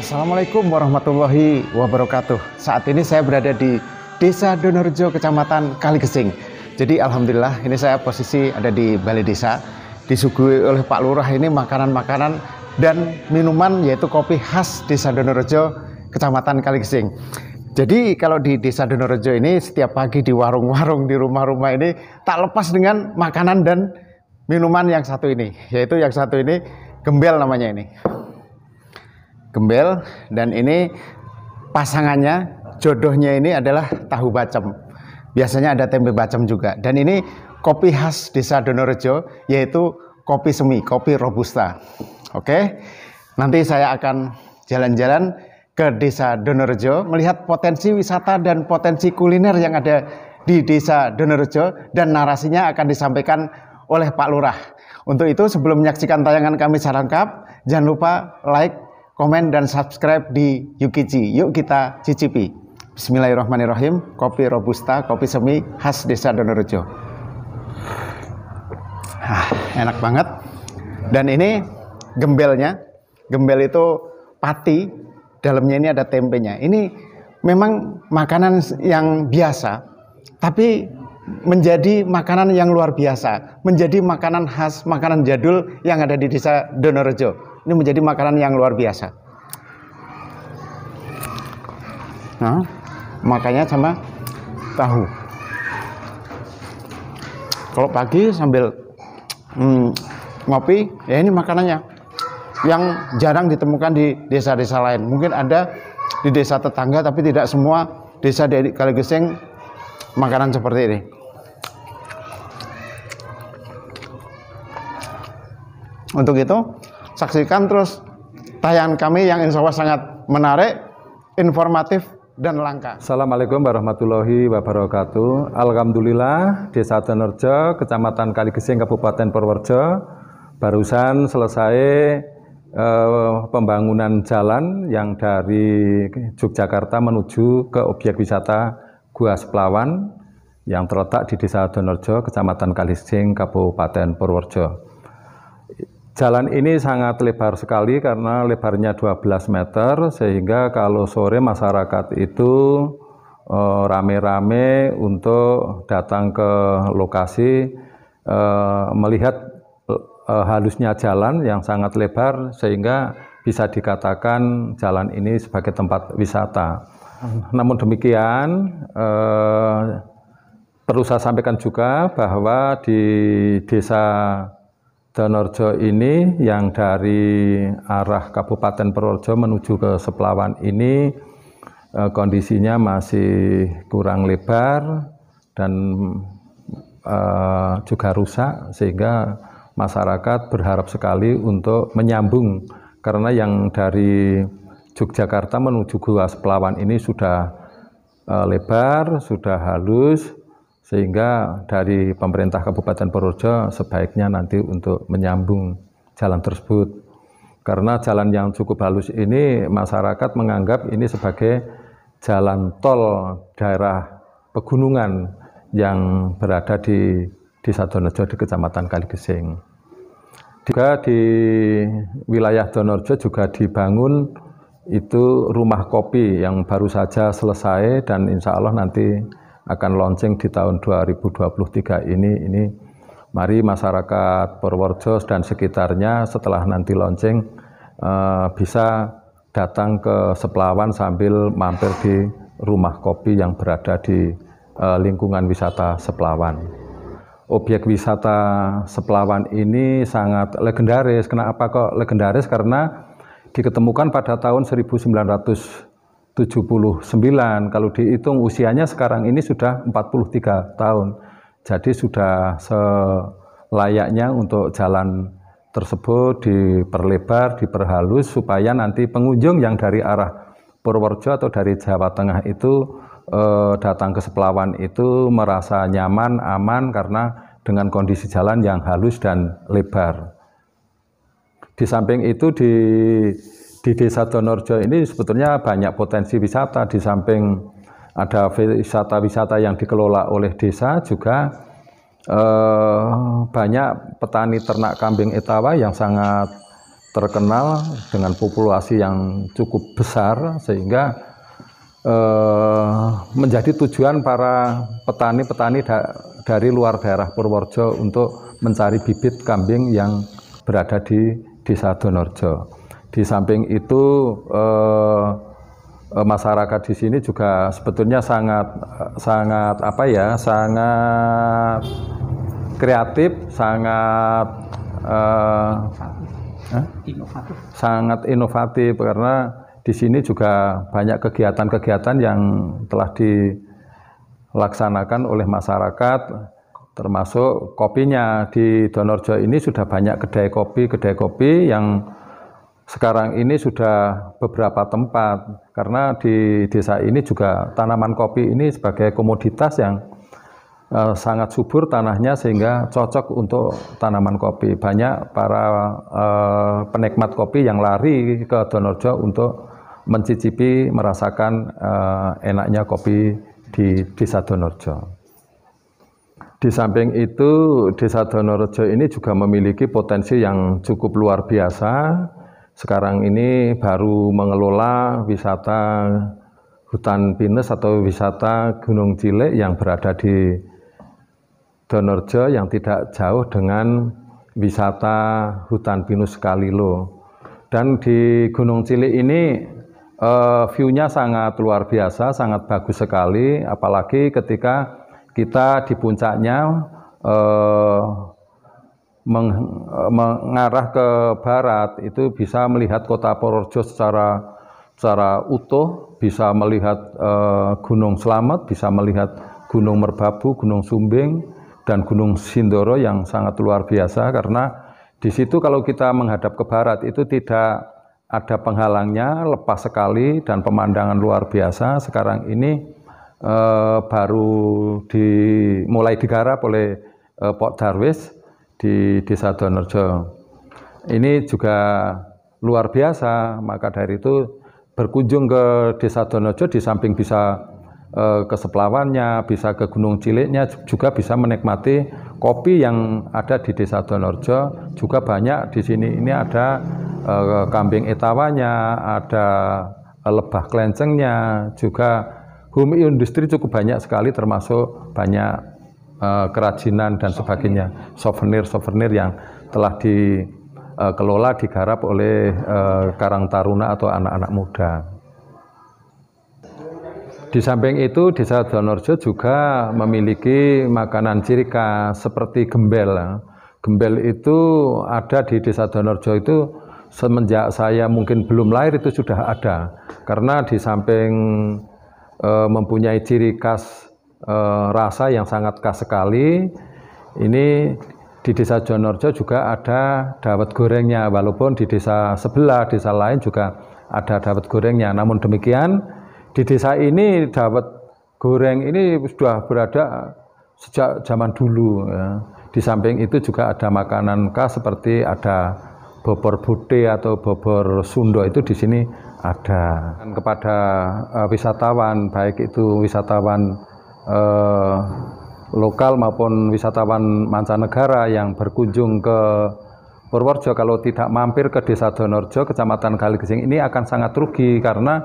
Assalamualaikum warahmatullahi wabarakatuh. Saat ini saya berada di Desa Donorejo, Kecamatan Kaligesing. Jadi alhamdulillah ini saya posisi ada di Balai Desa. Disuguhi oleh Pak Lurah ini makanan-makanan dan minuman, yaitu kopi khas Desa Donorejo, Kecamatan Kaligesing. Jadi kalau di Desa Donorejo ini setiap pagi di warung-warung, di rumah-rumah ini tak lepas dengan makanan dan minuman yang satu ini, yaitu yang satu ini gembel namanya ini. Gembel, dan ini pasangannya, jodohnya ini adalah tahu bacem. Biasanya ada tempe bacem juga. Dan ini kopi khas Desa Donorejo, yaitu kopi semi, kopi robusta. Oke, nanti saya akan jalan-jalan ke Desa Donorejo, melihat potensi wisata dan potensi kuliner yang ada di Desa Donorejo, dan narasinya akan disampaikan oleh Pak Lurah. Untuk itu, sebelum menyaksikan tayangan kami secara lengkap, jangan lupa like, komen, dan subscribe di Yukici. Yuk kita cicipi. Bismillahirrahmanirrahim. Kopi robusta, kopi semi khas Desa Donorejo. Enak banget. Dan ini gembelnya. Gembel itu pati, dalamnya ini ada tempenya. Ini memang makanan yang biasa, tapi menjadi makanan yang luar biasa. Menjadi makanan khas, makanan jadul yang ada di Desa Donorejo. Ini menjadi makanan yang luar biasa. Nah, makanya sama tahu. Kalau pagi sambil ngopi, ya ini makanannya yang jarang ditemukan di desa-desa lain. Mungkin ada di desa tetangga, tapi tidak semua desa di Kaligesing makanan seperti ini. Untuk itu, saksikan terus tayangan kami yang insya Allah sangat menarik, informatif, dan langka. Assalamualaikum warahmatullahi wabarakatuh. Alhamdulillah, Desa Donorejo, Kecamatan Kaligesing, Kabupaten Purworejo, barusan selesai pembangunan jalan yang dari Yogyakarta menuju ke objek wisata Gua Seplawan yang terletak di Desa Donorejo, Kecamatan Kaligesing, Kabupaten Purworejo. Jalan ini sangat lebar sekali karena lebarnya 12 meter, sehingga kalau sore masyarakat itu rame-rame untuk datang ke lokasi, melihat halusnya jalan yang sangat lebar, sehingga bisa dikatakan jalan ini sebagai tempat wisata. Namun demikian, perlu saya sampaikan juga bahwa di Desa Donorejo ini yang dari arah Kabupaten Purworejo menuju ke Seplawan ini kondisinya masih kurang lebar dan juga rusak, sehingga masyarakat berharap sekali untuk menyambung, karena yang dari Yogyakarta menuju Gua Seplawan ini sudah lebar, sudah halus, sehingga dari pemerintah Kabupaten Purworejo sebaiknya nanti untuk menyambung jalan tersebut. Karena jalan yang cukup halus ini masyarakat menganggap ini sebagai jalan tol daerah pegunungan yang berada di Desa Donorejo di Kecamatan Kaligesing. Juga di wilayah Donorejo juga dibangun itu rumah kopi yang baru saja selesai, dan insya Allah nanti akan launching di tahun 2023 ini. Mari masyarakat Purworejo dan sekitarnya setelah nanti launching bisa datang ke Seplawan sambil mampir di rumah kopi yang berada di lingkungan wisata Seplawan. Objek wisata Seplawan ini sangat legendaris. Kenapa kok legendaris? Karena diketemukan pada tahun 1979, kalau dihitung usianya sekarang ini sudah 43 tahun. Jadi sudah selayaknya untuk jalan tersebut diperlebar, diperhalus, supaya nanti pengunjung yang dari arah Purworejo atau dari Jawa Tengah itu datang ke Seplawan itu merasa nyaman, aman, karena dengan kondisi jalan yang halus dan lebar. Di samping itu di Desa Donorejo ini sebetulnya banyak potensi wisata. Di samping ada wisata-wisata yang dikelola oleh desa, juga banyak petani ternak kambing etawa yang sangat terkenal dengan populasi yang cukup besar, sehingga menjadi tujuan para petani-petani dari luar daerah Purworejo untuk mencari bibit kambing yang berada di Desa Donorjo. Di samping itu masyarakat di sini juga sebetulnya sangat kreatif, sangat inovatif karena di sini juga banyak kegiatan-kegiatan yang telah dilaksanakan oleh masyarakat, termasuk kopinya. Di Donorjo ini sudah banyak kedai kopi yang sekarang ini sudah beberapa tempat, karena di desa ini juga tanaman kopi ini sebagai komoditas yang sangat subur tanahnya, sehingga cocok untuk tanaman kopi. Banyak para penikmat kopi yang lari ke Donorjo untuk mencicipi, merasakan enaknya kopi di Desa Donorjo. Di samping itu, Desa Donorjo ini juga memiliki potensi yang cukup luar biasa. Sekarang ini baru mengelola wisata hutan pinus atau wisata Gunung Cilik yang berada di Donorjo, yang tidak jauh dengan wisata hutan pinus Kalilo. Dan di Gunung Cilik ini view-nya sangat luar biasa, sangat bagus sekali, apalagi ketika kita di puncaknya mengarah ke barat, itu bisa melihat kota Purworejo secara utuh, bisa melihat Gunung Slamet, bisa melihat Gunung Merbabu, Gunung Sumbing, dan Gunung Sindoro yang sangat luar biasa. Karena di situ kalau kita menghadap ke barat itu tidak ada penghalangnya, lepas sekali dan pemandangan luar biasa. Sekarang ini baru mulai digarap oleh Pak Darwis di Desa Donorjo. Ini juga luar biasa, maka dari itu berkunjung ke Desa Donorjo di samping bisa ke Seplawannya, bisa ke Gunung Ciliknya, juga bisa menikmati kopi yang ada di Desa Donorjo. Juga banyak di sini ini ada kambing etawanya, ada lebah klencengnya, juga home industri cukup banyak sekali, termasuk banyak kerajinan dan sebagainya, souvenir yang telah dikelola, digarap oleh Karang Taruna atau anak-anak muda. Di samping itu, Desa Donorjo juga memiliki makanan ciri khas seperti gembel. Gembel itu ada di Desa Donorjo itu semenjak saya mungkin belum lahir itu sudah ada, karena di samping mempunyai ciri khas rasa yang sangat khas sekali, ini di Desa Donorjo juga ada dawet gorengnya, walaupun di desa sebelah, desa lain juga ada dawet gorengnya. Namun demikian, di desa ini dawet goreng ini sudah berada sejak zaman dulu ya. Di samping itu juga ada makanan khas seperti ada bobor bude atau bobor Sundo, itu di sini ada. Dan kepada wisatawan, baik itu wisatawan lokal maupun wisatawan mancanegara yang berkunjung ke Purworejo, kalau tidak mampir ke Desa Donorjo, Kecamatan Kaligesing ini akan sangat rugi, karena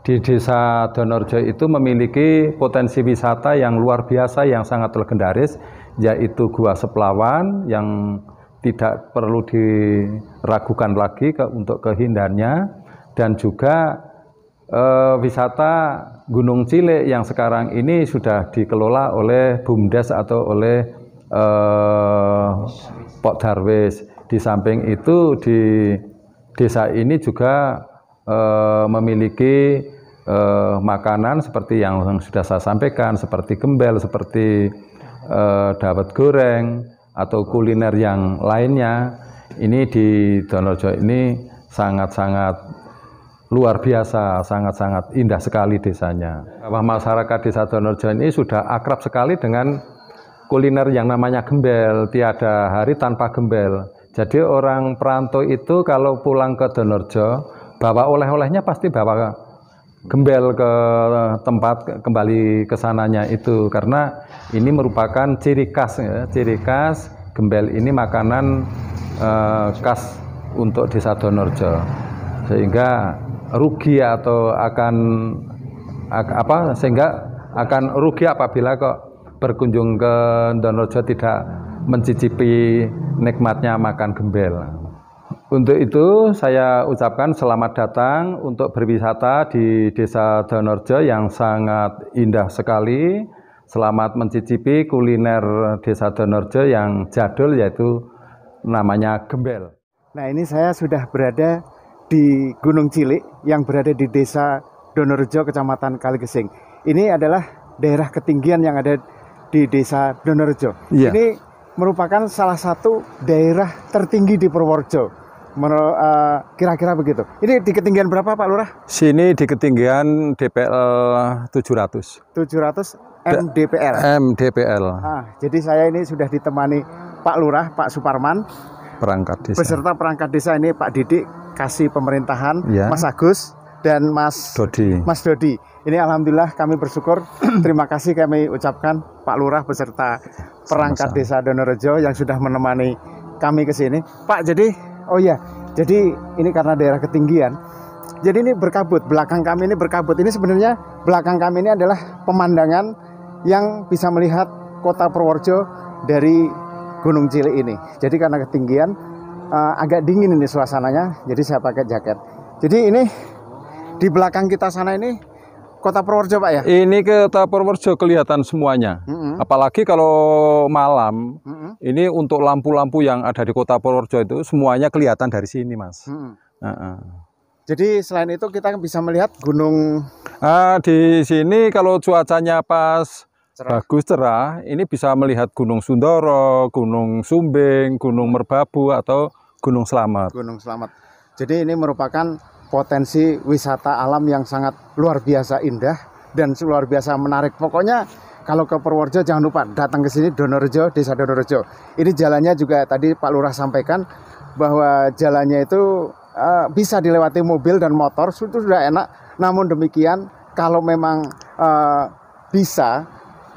di Desa Donorjo itu memiliki potensi wisata yang luar biasa, yang sangat legendaris, yaitu Gua Seplawan yang tidak perlu diragukan lagi untuk kehindarnya, dan juga wisata Gunung Cilik yang sekarang ini sudah dikelola oleh BUMDes atau oleh Pak Darwis. Di samping itu, di desa ini juga memiliki makanan seperti yang sudah saya sampaikan, seperti gembel, seperti dawet goreng, atau kuliner yang lainnya. Ini di Donorjo ini sangat-sangat luar biasa, sangat-sangat indah sekali desanya. Bahwa masyarakat Desa Donorjo ini sudah akrab sekali dengan kuliner yang namanya gembel, tiada hari tanpa gembel. Jadi orang perantau itu kalau pulang ke Donorjo, bawa oleh-olehnya pasti bawa gembel ke tempat kembali ke sananya itu, karena ini merupakan ciri khas ya. Ciri khas gembel ini makanan khas untuk Desa Donorejo, sehingga rugi atau akan rugi apabila kok berkunjung ke Donorejo tidak mencicipi nikmatnya makan gembel. Untuk itu saya ucapkan selamat datang untuk berwisata di Desa Donorejo yang sangat indah sekali. Selamat mencicipi kuliner Desa Donorejo yang jadul, yaitu namanya gembel. Nah, ini saya sudah berada di Gunung Cilik yang berada di Desa Donorejo, Kecamatan Kaligesing. Ini adalah daerah ketinggian yang ada di Desa Donorejo. Iya. Ini merupakan salah satu daerah tertinggi di Purworejo. Kira-kira begitu. Ini di ketinggian berapa, Pak Lurah? Sini di ketinggian DPL 700. 700 mdpl. mdpl. Jadi saya ini sudah ditemani Pak Lurah, Pak Suparman, Perangkat desa. beserta perangkat desa ini Pak Didik, kasih pemerintahan, Ya. Mas Agus dan Mas Dodi. Ini alhamdulillah kami bersyukur. Terima kasih kami ucapkan Pak Lurah beserta perangkat desa Donorejo yang sudah menemani kami ke sini. Pak, jadi jadi ini karena daerah ketinggian. Jadi ini berkabut, belakang kami ini berkabut. Ini sebenarnya belakang kami ini adalah pemandangan yang bisa melihat kota Purworejo dari Gunung Cilik ini. Jadi karena ketinggian agak dingin ini suasananya, jadi saya pakai jaket. Jadi ini di belakang kita sana ini kota Purworejo, Pak ya? Ini kota Purworejo kelihatan semuanya. Apalagi kalau malam, ini untuk lampu-lampu yang ada di kota Purworejo itu semuanya kelihatan dari sini, Mas. Jadi selain itu kita bisa melihat gunung. Di sini kalau cuacanya pas bagus cerah, ini bisa melihat Gunung Sundoro, Gunung Sumbing, Gunung Merbabu atau Gunung Slamet. Gunung Slamet. Jadi ini merupakan potensi wisata alam yang sangat luar biasa indah dan luar biasa menarik. Pokoknya kalau ke Purworejo jangan lupa datang ke sini, Donorejo, Desa Donorejo. Ini jalannya juga tadi Pak Lurah sampaikan bahwa jalannya itu bisa dilewati mobil dan motor, itu sudah enak. Namun demikian kalau memang bisa,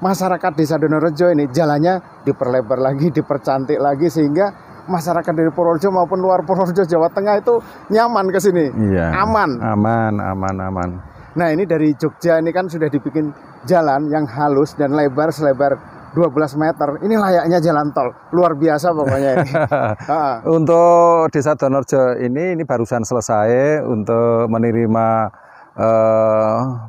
masyarakat Desa Donorejo ini jalannya diperlebar lagi, dipercantik lagi, sehingga masyarakat dari Purworejo maupun luar Purworejo, Jawa Tengah itu nyaman ke sini. Iya. Aman. Nah, ini dari Jogja ini kan sudah dibikin jalan yang halus dan lebar selebar 12 meter. Ini layaknya jalan tol. Luar biasa pokoknya ini. Untuk Desa Donorejo ini barusan selesai untuk menerima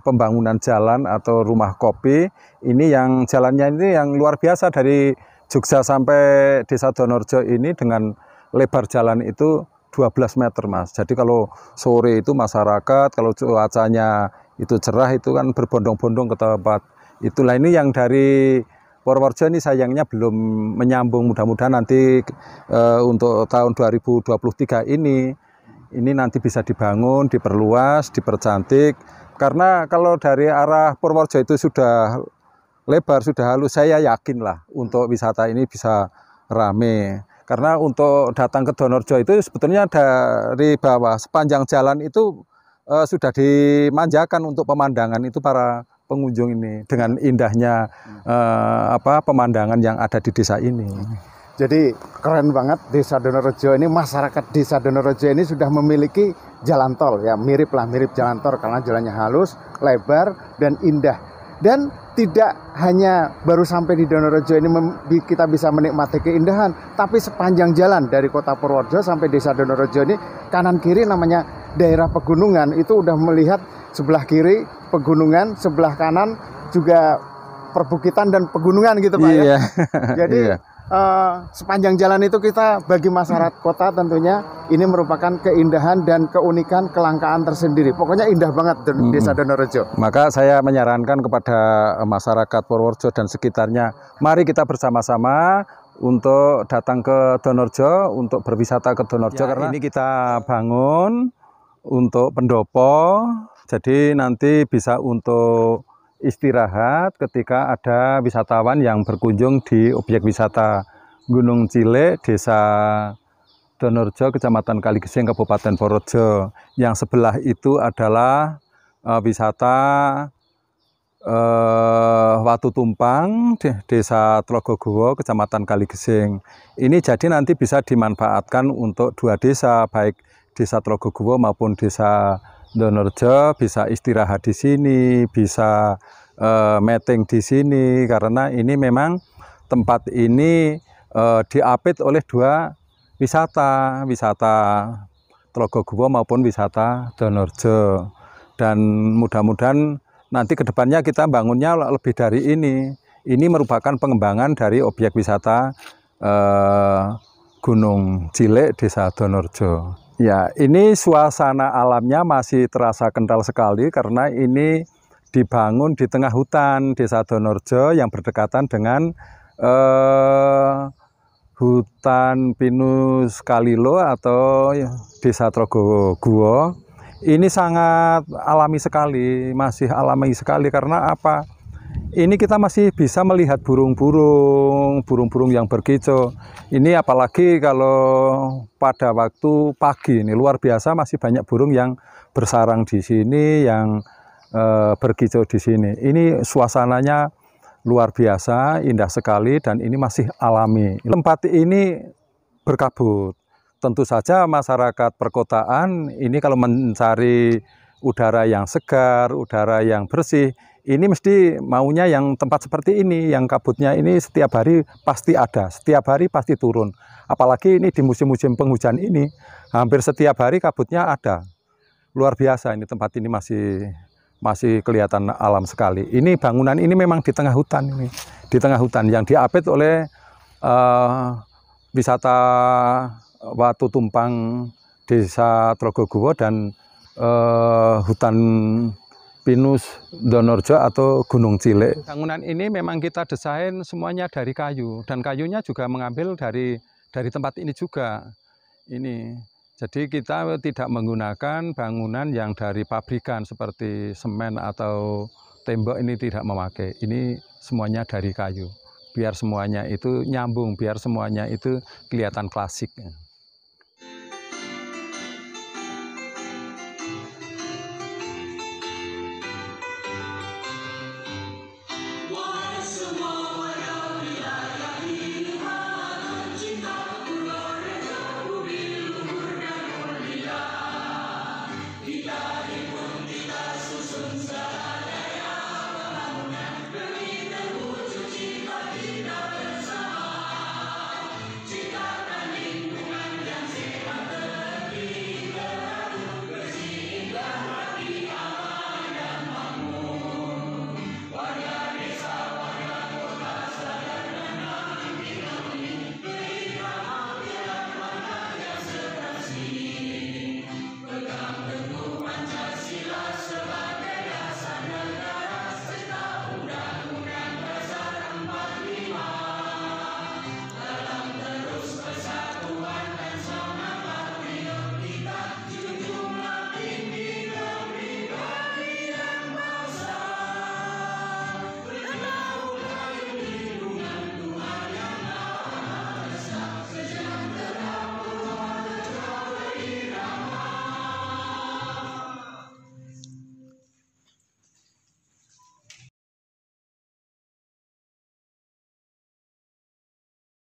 pembangunan jalan atau rumah kopi. Ini yang jalannya ini yang luar biasa, dari Jogja sampai Desa Donorejo ini dengan lebar jalan itu 12 meter, Mas. Jadi kalau sore itu masyarakat, kalau cuacanya itu cerah, itu kan berbondong-bondong ke tempat. Itulah ini yang dari Purworejo ini sayangnya belum menyambung. Mudah-mudahan nanti untuk tahun 2023 ini nanti bisa dibangun, diperluas, dipercantik. Karena kalau dari arah Purworejo itu sudah lebar, sudah halus, saya yakin lah untuk wisata ini bisa rame. Karena untuk datang ke Donorejo itu sebetulnya dari bawah sepanjang jalan itu sudah dimanjakan untuk pemandangan itu para pengunjung ini dengan indahnya pemandangan yang ada di desa ini. Jadi keren banget Desa Donorejo ini. Masyarakat Desa Donorejo ini sudah memiliki jalan tol ya, mirip jalan tol karena jalannya halus, lebar dan indah. Dan tidak hanya baru sampai di Donorejo ini kita bisa menikmati keindahan, tapi sepanjang jalan dari kota Purworejo sampai Desa Donorejo ini kanan kiri namanya daerah pegunungan, itu udah melihat sebelah kiri pegunungan, sebelah kanan juga perbukitan dan pegunungan gitu, Pak. Iya. Ya. Jadi sepanjang jalan itu kita bagi masyarakat kota tentunya ini merupakan keindahan dan keunikan, kelangkaan tersendiri. Pokoknya indah banget Desa Donorejo. Maka saya menyarankan kepada masyarakat Purworejo dan sekitarnya, mari kita bersama-sama untuk datang ke Donorejo, untuk berwisata ke Donorejo. Ya, karena ini kita bangun untuk pendopo, jadi nanti bisa untuk istirahat ketika ada wisatawan yang berkunjung di objek wisata Gunung Cilik, Desa Donorejo, Kecamatan Kaligesing, Kabupaten Purworejo. Yang sebelah itu adalah wisata Watu Tumpang, Desa Tlogoguwo, Kecamatan Kaligesing. Ini jadi nanti bisa dimanfaatkan untuk dua desa, baik Desa Tlogoguwo maupun Desa Donorejo, bisa istirahat di sini, bisa meeting di sini, karena ini memang tempat ini diapit oleh dua wisata Tlogoguwo maupun wisata Donorejo. Dan mudah-mudahan nanti kedepannya kita bangunnya lebih dari ini. Ini merupakan pengembangan dari objek wisata Gunung Cilek, Desa Donorejo. Ya, ini suasana alamnya masih terasa kental sekali karena ini dibangun di tengah hutan Desa Donorejo yang berdekatan dengan hutan pinus Kalilo atau Desa Tlogoguwo. Ini sangat alami sekali, masih alami sekali karena apa? Ini kita masih bisa melihat burung-burung yang berkicau. Ini apalagi kalau pada waktu pagi ini luar biasa, masih banyak burung yang bersarang di sini, yang berkicau di sini. Ini suasananya luar biasa, indah sekali dan ini masih alami. Tempat ini berkabut. Tentu saja masyarakat perkotaan ini kalau mencari udara yang segar, udara yang bersih, ini mesti maunya yang tempat seperti ini, yang kabutnya ini setiap hari pasti ada, setiap hari pasti turun. Apalagi ini di musim-musim penghujan ini, hampir setiap hari kabutnya ada. Luar biasa, ini tempat ini masih kelihatan alam sekali. Ini bangunan ini memang di tengah hutan ini, di tengah hutan yang diapit oleh wisata Watu Tumpang Desa Tlogoguwo dan hutan pinus Donorejo atau Gunung Cilek. Bangunan ini memang kita desain semuanya dari kayu dan kayunya juga mengambil dari tempat ini juga. Ini jadi kita tidak menggunakan bangunan yang dari pabrikan seperti semen atau tembok, ini tidak memakai. Ini semuanya dari kayu. Biar semuanya itu nyambung, biar semuanya itu kelihatan klasik.